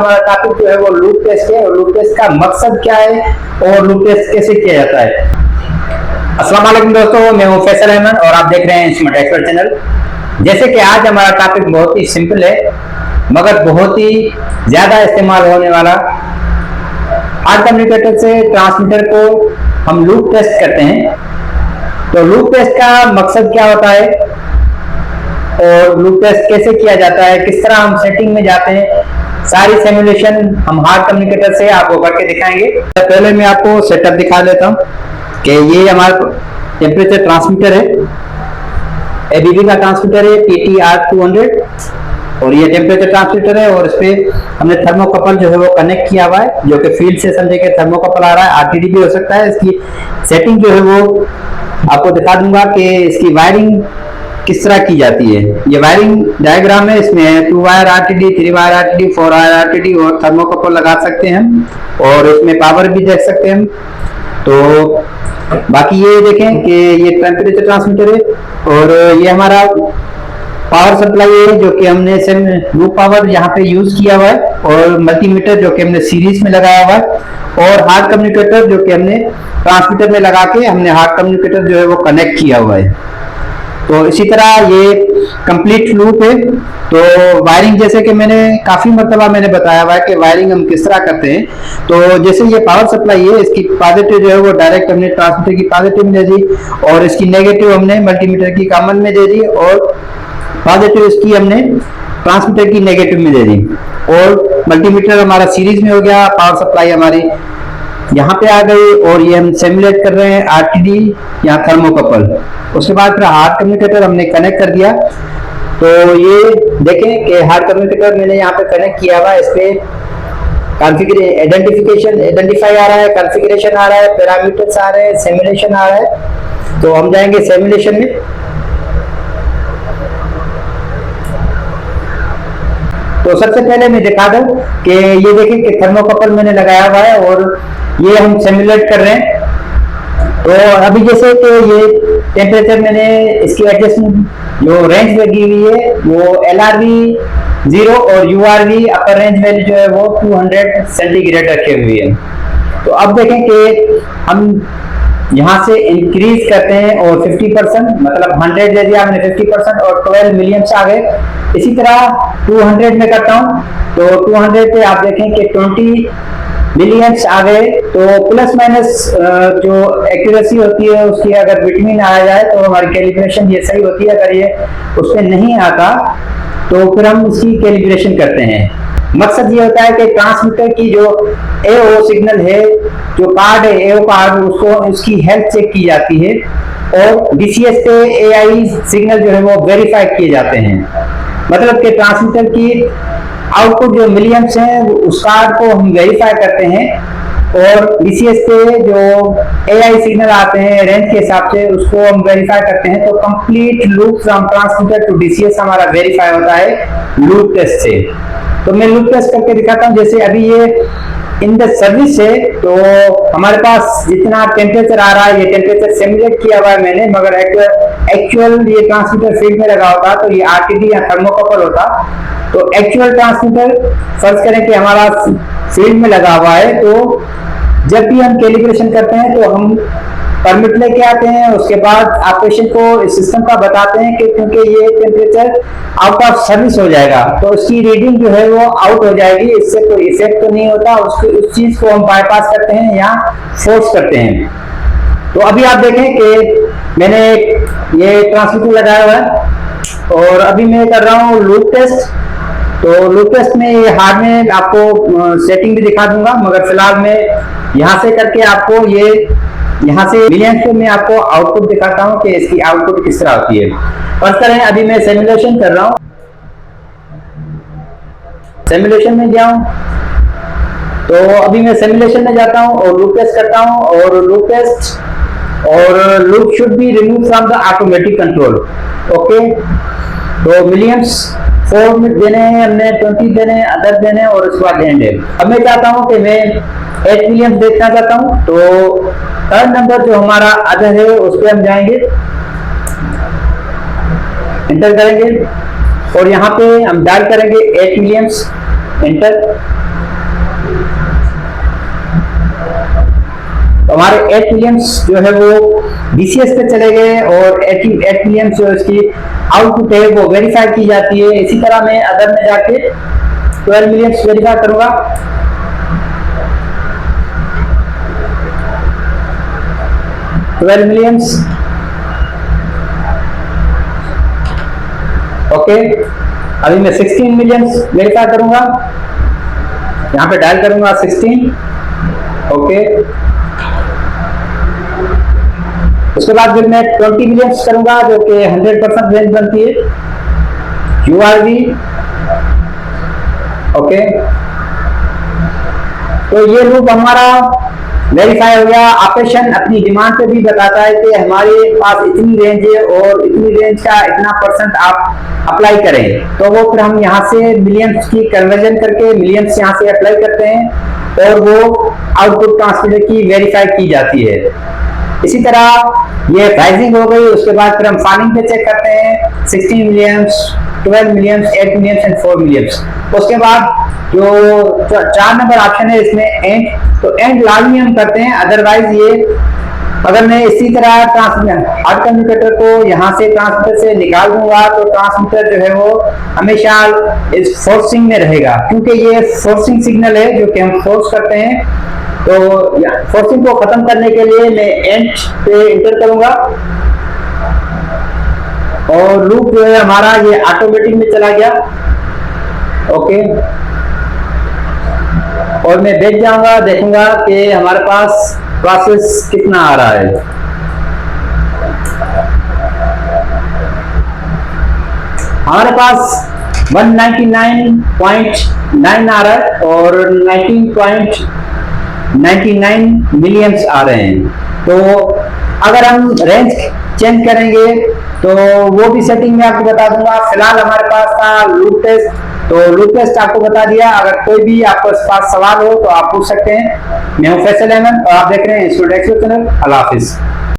हमारा टॉपिक जो है वो लूप टेस्ट है और लूप टेस्ट का मकसद क्या है और लूप टेस्ट कैसे किया जाता है। अस्सलाम वालेकुम दोस्तों, मैं हूं फैसल अहमद और आप देख रहे हैं स्मार्ट एक्सपर्ट चैनल। जैसे कि आज हमारा टॉपिक बहुत ही सिंपल है मगर बहुत ही ज्यादा इस्तेमाल होने वाला। हार्ट कम्युनिकेटर से ट्रांसमीटर को हम लूप टेस्ट करते हैं। तो लूप टेस्ट का मकसद क्या होता है और लूप टेस्ट कैसे किया जाता है, किस तरह हम सेटिंग में जाते हैं, सारी सिमुलेशन हम हार्ट कम्युनिकेटर से आपको करके दिखाएंगे। पहले मैं आपको सेटअप दिखा देता हूं कि ये हमारा टेम्परेचर ट्रांसमीटर है, एबीबी का ट्रांसमीटर है PTR200 और ये टेम्परेचर ट्रांसमीटर है और इस पे हमने थर्मोकपल जो है वो कनेक्ट किया हुआ है, जो कि फील्ड से समझे के थर्मोकपल आ रहा है। आरटीडी भी हो सकता है। इसकी सेटिंग जो है वो आपको दिखा दूंगा कि इसकी वायरिंग किस तरह की जाती है। ये वायरिंग डायग्राम है, इसमें 2 wire RTD, 3 wire RTD, 4 wire RTD और थर्मोकपल लगा सकते हैं हम और इसमें पावर भी देख सकते हैं हम। तो बाकी ये देखें कि ये टेम्परेचर ट्रांसमीटर है और ये हमारा पावर सप्लाई है जो कि हमने लूप पावर यहाँ पे यूज किया हुआ है और मल्टीमीटर जो कि हमने सीरीज में लगाया हुआ है और हार्ट कम्युनिकेटर जो कि हमने ट्रांसमीटर में लगा के हमने हार्ट कम्युनिकेटर जो है वो कनेक्ट किया हुआ है। तो इसी तरह ये कंप्लीट लूप है। तो वायरिंग जैसे कि मैंने काफी मरतबा बताया हुआ है कि वायरिंग हम किस तरह करते हैं। तो जैसे ये पावर सप्लाई है, इसकी पॉजिटिव जो है वो डायरेक्ट हमने ट्रांसमीटर की पॉजिटिव में दे दी और इसकी नेगेटिव हमने मल्टीमीटर की कॉमन में दे दी और पॉजिटिव इसकी हमने ट्रांसमीटर की नेगेटिव में दे दी और मल्टीमीटर हमारा सीरीज में हो गया, पावर सप्लाई हमारी यहाँ पे आ गई और ये हम सिमुलेट कर रहे हैं आरटीडी या थर्मोकपल। उसके बाद फिर हार्ट कम्युनिकेटर हमने कनेक्ट कर दिया। तो ये देखें कि हार्ट कम्युनिकेटर मैंने यहाँ पे कनेक्ट किया हुआ है। इस पे कॉन्फ़िगरेशन आइडेंटिफाई आ रहा है, कॉन्फ़िगरेशन आ रहा है, पैरामीटर्स आ रहे हैं, सिमुलेशन आ रहा है। तो हम जाएंगे सिमुलेशन में। तो सबसे पहले मैं दिखा दूं कि ये देखें कि थर्मोकपल मैंने लगाया हुआ है और ये हम सिमुलेट कर रहे हैं। तो अभी जैसे कि ये टेम्परेचर मैंने इसकी एडजस्टमेंट जो रेंज लगी हुई है वो LRV 0 और URV अपर रेंज वैल्यू जो है वो 200 सेंटीग्रेड रखे हुई है। तो अब देखें कि हम यहाँ से इंक्रीज करते हैं और 50% मतलब 100 ले दिया हमने 50% और 12 मिलियम्स आ गए। इसी तरह 200 में करता हूँ तो 200 पे आप देखें कि 20 मिलियम्स आ गए। तो प्लस माइनस जो एक्यूरेसी होती है उसकी अगर बिटवीन आ जाए तो हमारी कैलिब्रेशन ये सही होती है। अगर ये उसमें नहीं आता तो फिर हम उसकी कैलिब्रेशन करते हैं। मकसद ये होता है कि ट्रांसमीटर की जो AO सिग्नल है, जो कार्ड है AO कार्ड, उसको उसकी हेल्थ चेक की जाती है और DCS पे AI सिग्नल जो है वो वेरीफाई किए जाते हैं। मतलब कि ट्रांसमीटर की आउटपुट जो मिलियम्स हैं उस कार्ड को हम वेरीफाई करते हैं और DCS पे जो AI सिग्नल आते हैं रेंज के हिसाब से उसको हम वेरीफाई करते हैं। तो complete loop from transmitter to DCS हमारा वेरीफाई होता है लूप टेस्ट से। तो मैं लूप टेस्ट करके दिखाता हूँ। जैसे अभी ये इन द सर्विस है तो हमारे पास जितना टेम्परेचर आ रहा है ये टेम्परेचर सिमुलेट किया हुआ है मैंने, मगर एक्चुअल ये ट्रांसमीटर फील्ड में लगा होता तो ये आरटीडी या थर्मोकपल होता। तो एक्चुअल ट्रांसमीटर फर्ज करें कि हमारा फील्ड में लगा हुआ है तो जब भी हम कैलिब्रेशन करते हैं तो हम परमिट लेके आते हैं। उसके बाद ऑपरेशन को इस सिस्टम का बताते हैं कि क्योंकि ये टेम्परेचर आउट ऑफ सर्विस हो जाएगा तो उसकी रीडिंग जो है वो आउट हो जाएगी, इससे कोई इफेक्ट तो नहीं होता। उस चीज को हम बाईपास करते हैं या फोर्स करते हैं। तो अभी आप देखें कि मैंने ये ट्रांसमीटर लगाया हुआ है और अभी मैं कर रहा हूँ लूप टेस्ट। तो लूप टेस्ट में ये हार्ड में आपको सेटिंग भी दिखा दूंगा, मगर फिलहाल मैं यहाँ से करके आपको ये यहाँ से मिलियंस में आपको आउटपुट दिखाता हूँ कि इसकी आउटपुट किस तरह होती है। फर्स्ट करें अभी मैं सिमुलेशन कर रहा हूँ। सिमुलेशन में जाऊं तो अभी मैं सिमुलेशन में जाता हूँ और लूप टेस्ट करता हूँ और लूप टेस्ट और loop should be remove from the automatic control. Okay, तो मिलियंस 4 में देने हैं हमने, 20 देने हैं, अदर देने हैं और उसके बाद एंड है। अब मैं चाहता हूँ कि मैं 8 मिलियंस देखना चाहता हूँ। तो थर्ड नंबर जो हमारा अदर है उस पर हम जाएंगे, एंटर करेंगे और यहाँ पे हम डायल करेंगे 8 मिलियंस, एंटर। तो हमारे 8 मिलियंस जो है वो बीसीएस पे चले गए और 8 मिलियंस जो इसकी आउटपुट है वो वेरीफाई की जाती है। इसी तरह मैं अदर में जाके 12 मिलियंस वेरीफाई करूंगा। $12 million। ओके, अभी मैं 16 मिलियंस वेरीफाई करूंगा, यहां पे डायल करूंगा 16। ओके, उसके बाद फिर मैं 20 मिलियंस करूंगा जो कि 100% रेंज बनती है यूआरवी। ओके, तो ये लूप हमारा वेरीफाई हो गया। ऑपरेशन अपनी डिमांड पे भी बताता है कि हमारे पास इतनी रेंज है और इतनी रेंज का इतना % आप अप्लाई करें, तो वो फिर हम यहाँ से मिलियंस की कन्वर्जन करके मिलियंस यहाँ से अप्लाई करते हैं और वो आउटपुट ट्रांसमीटर की वेरीफाई की जाती है। इसी तरह ये प्राइसिंग हो गई। उसके बाद फिर हम फाइलिंग पे चेक करते हैं 16 millions, 12 millions, 8 millions and 4 millions. उसके बाद जो 4 नंबर ऑप्शन है इसमें एंड, तो एंड लाजमी हम करते हैं, अदरवाइज ये अगर मैं इसी तरह हार्ड कम्युनिकेटर को यहाँ से ट्रांसमीटर से निकाल दूंगा तो ट्रांसमीटर जो है वो हमेशा इस फोर्सिंग में रहेगा, क्योंकि ये फोर्सिंग सिग्नल है जो कि हम फोर्स करते हैं। तो फोर्सिंग को खत्म करने के लिए मैं एंड पे इंटर करूंगा और लूप जो है हमारा ये ऑटोमेटिक में चला गया। ओके, और मैं देख जाऊंगा, देखूंगा कि हमारे पास प्रोसेस कितना आ रहा है। हमारे पास 199.9 आ रहा है और 19.99 मिलियंस आ रहे हैं। तो अगर हम रेंज चेंज करेंगे तो वो भी सेटिंग में आपको बता दूंगा। फिलहाल हमारे पास था लूप टेस्ट, तो लूप टेस्ट आपको बता दिया। अगर कोई भी आपके पास सवाल हो तो आप पूछ सकते हैं। मैं हूं फैसल अहमद और आप देख रहे हैं स्टूडेंट चैनल। अल्लाह हाफिज।